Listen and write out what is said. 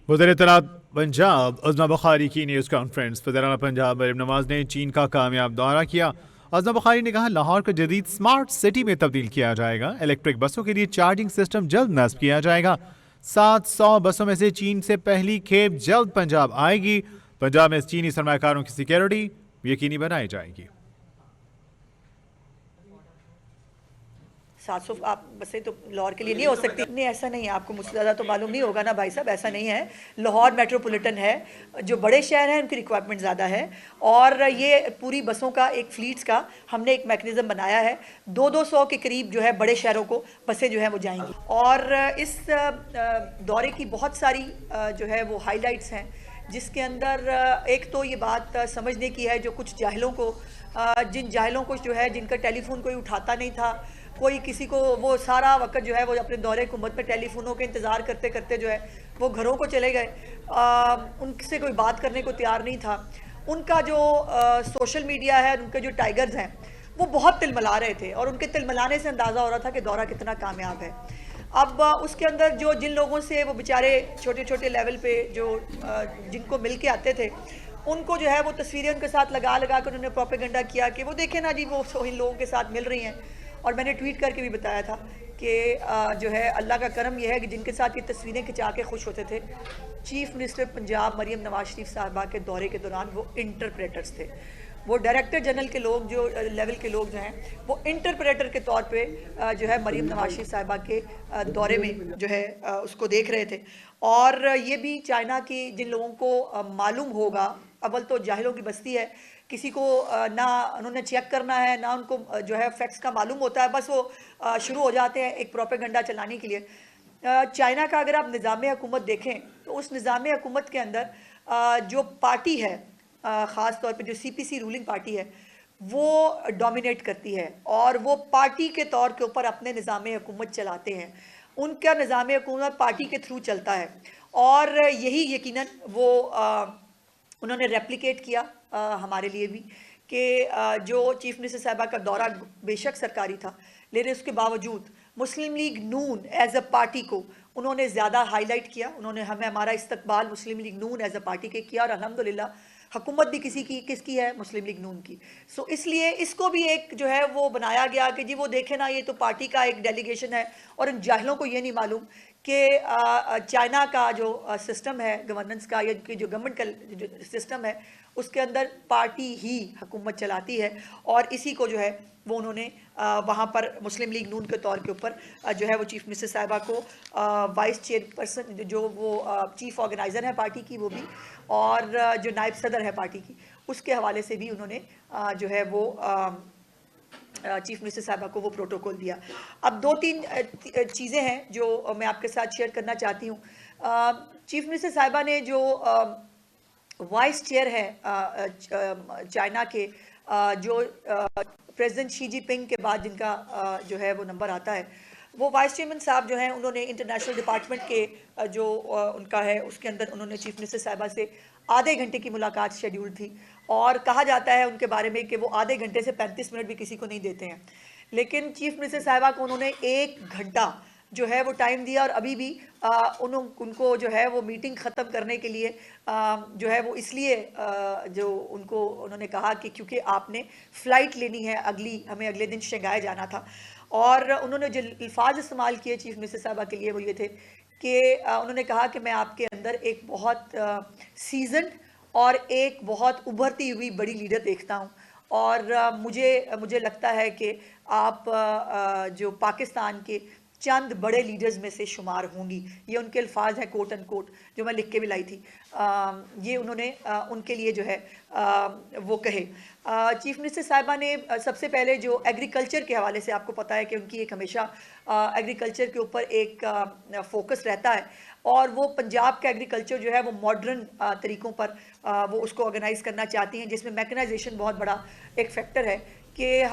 वज़ीर इत्तलात पंजाब अज़मा बुखारी की news conference. वज़ीर पंजाब मरियम नवाज ने चीन का कामयाब दौरा किया। अज़मा बुखारी ने कहा लाहौर को जदीद स्मार्ट सिटी में तब्दील किया जाएगा। इलेक्ट्रिक बसों के लिए चार्जिंग सिस्टम जल्द नस्ब किया जाएगा। 700 बसों में से चीन से पहली खेप जल्द पंजाब आएगी। पंजाब में चीनी सरमाकारों की सिक्योरिटी यकीनी बनाई जाएगी। 700 आप बसें तो लाहौर के लिए नहीं हो सकती। नहीं, ऐसा नहीं है। आपको मुझसे ज़्यादा तो मालूम नहीं होगा ना भाई साहब, ऐसा नहीं है। लाहौर मेट्रोपॉलिटन है, जो बड़े शहर हैं उनकी रिक्वायरमेंट ज़्यादा है, और ये पूरी बसों का एक फ्लीट्स का हमने एक मैकेनिज़्म बनाया है। 200 के करीब जो है बड़े शहरों को बसें जो है वो जाएंगी। और इस दौरे की बहुत सारी जो है वो हाईलाइट्स हैं, जिसके अंदर एक तो ये बात समझने की है जो कुछ जाहिलों को, जिन जाहिलों को जो है जिनका टेलीफोन कोई उठाता नहीं था, कोई किसी को, वो सारा वक्त जो है वो अपने दौरे हुकूमत में टेलीफोनों के इंतज़ार करते करते जो है वो घरों को चले गए। उनसे कोई बात करने को तैयार नहीं था। उनका जो सोशल मीडिया है, उनके जो टाइगर्स हैं वो बहुत तिलमिला रहे थे, और उनके तिलमिलाने से अंदाज़ा हो रहा था कि दौरा कितना कामयाब है। अब उसके अंदर जो जिन लोगों से वो बेचारे छोटे छोटे लेवल पे जो जिनको मिल के आते थे, उनको जो है वो तस्वीरें उनके साथ लगा लगा कर उन्होंने प्रोपेगेंडा किया कि वो देखें ना जी, वो इन लोगों के साथ मिल रही हैं। और मैंने ट्वीट करके भी बताया था कि जो है अल्लाह का करम यह है कि जिनके साथ ये तस्वीरें खिंचा के खुश होते थे, चीफ मिनिस्टर पंजाब मरियम नवाज शरीफ साहबा के दौरे के दौरान वो इंटरप्रेटर्स थे। वो डायरेक्टर जनरल के लोग, जो लेवल के लोग जो हैं, वो इंटरप्रेटर के तौर पे जो है मरियम नवाज शरीफ साहिबा के दौरे में जो है उसको देख रहे थे। और ये भी चाइना की जिन लोगों को मालूम होगा, अव्वल तो जाहिलों की बस्ती है, किसी को ना उन्होंने चेक करना है, ना उनको जो है फैक्ट्स का मालूम होता है, बस वो शुरू हो जाते हैं एक प्रोपेगेंडा चलाने के लिए। चाइना का अगर आप निज़ाम हुकूमत देखें तो उस निज़ाम हुकूमत के अंदर जो पार्टी है, ख़ास तौर पे जो सीपीसी रूलिंग पार्टी है, वो डोमिनेट करती है, और वो पार्टी के तौर के ऊपर अपने निज़ाम हुकूमत चलाते हैं। उनका निज़ाम हुकूमत पार्टी के थ्रू चलता है, और यही यकीनन वो उन्होंने रेप्लिकेट किया हमारे लिए भी, कि जो चीफ मिनिस्टर साहिबा का दौरा बेशक सरकारी था, लेकिन उसके बावजूद Muslim League Noon as a party को उन्होंने ज़्यादा हाईलाइट किया। उन्होंने हमारा इस्तकबाल Muslim League Noon as a party के किया, और अल्हम्दुलिल्लाह हुकूमत भी किसकी है, मुस्लिम लीग नून की। सो इसलिए इसको भी एक जो है वो बनाया गया कि जी वो देखे ना, ये तो पार्टी का एक डेलीगेशन है, और इन जाहिलों को ये नहीं मालूम कि चाइना का जो सिस्टम है गवर्नेंस का, या जो गवर्नमेंट का जो सिस्टम है, उसके अंदर पार्टी ही हुकूमत चलाती है। और इसी को जो है वो उन्होंने वहाँ पर मुस्लिम लीग नून के तौर के ऊपर जो है वो चीफ मिनिस्टर साहिबा को वाइस चेयरपर्सन, जो वो चीफ ऑर्गेनाइज़र है पार्टी की, वो भी, और जो नायब सदर है पार्टी की, उसके हवाले से भी उन्होंने जो है वो चीफ मिनिस्टर साहिबा को वो प्रोटोकॉल दिया। अब 2-3 चीज़ें हैं जो मैं आपके साथ शेयर करना चाहती हूँ। चीफ मिनिस्टर साहिबा ने जो वाइस चेयर है चाइना के, जो प्रेसिडेंट शी जिनपिंग के बाद जिनका जो है वो नंबर आता है, वो वाइस चेयरमैन साहब जो हैं, उन्होंने इंटरनेशनल डिपार्टमेंट के जो उनका है उसके अंदर उन्होंने चीफ मिनिस्टर साहिबा से आधे घंटे की मुलाकात शेड्यूल थी, और कहा जाता है उनके बारे में कि वो आधे घंटे से 35 मिनट भी किसी को नहीं देते हैं। लेकिन चीफ मिनिस्टर साहिबा को उन्होंने 1 घंटा जो है वो टाइम दिया, और अभी भी उनको जो है वो मीटिंग ख़त्म करने के लिए जो है वो इसलिए जो उनको उन्होंने कहा कि क्योंकि आपने फ़्लाइट लेनी है, हमें अगले दिन शंघाई जाना था। और उन्होंने जो अल्फाज इस्तेमाल किए चीफ मिनिस्टर साहिबा के लिए वो ये थे कि उन्होंने कहा कि मैं आपके अंदर एक बहुत सीजन्ड और एक बहुत उभरती हुई बड़ी लीडर देखता हूँ, और मुझे लगता है कि आप जो पाकिस्तान के चंद बड़े लीडर्स में से शुमार होंगी। ये उनके अल्फाज हैं, कोट एंड कोट, जो मैं लिख के भी लाई थी। ये उन्होंने उनके लिए जो है वो कहे। चीफ मिनिस्टर साहिबा ने सबसे पहले जो एग्रीकल्चर के हवाले से, आपको पता है कि उनकी एक हमेशा एग्रीकल्चर के ऊपर एक फोकस रहता है, और वो पंजाब का एग्रीकल्चर जो है वो मॉडर्न तरीक़ों पर वो उसको ऑर्गेनाइज़ करना चाहती हैं, जिसमें मैकेनाइजेशन बहुत बड़ा एक फैक्टर है कि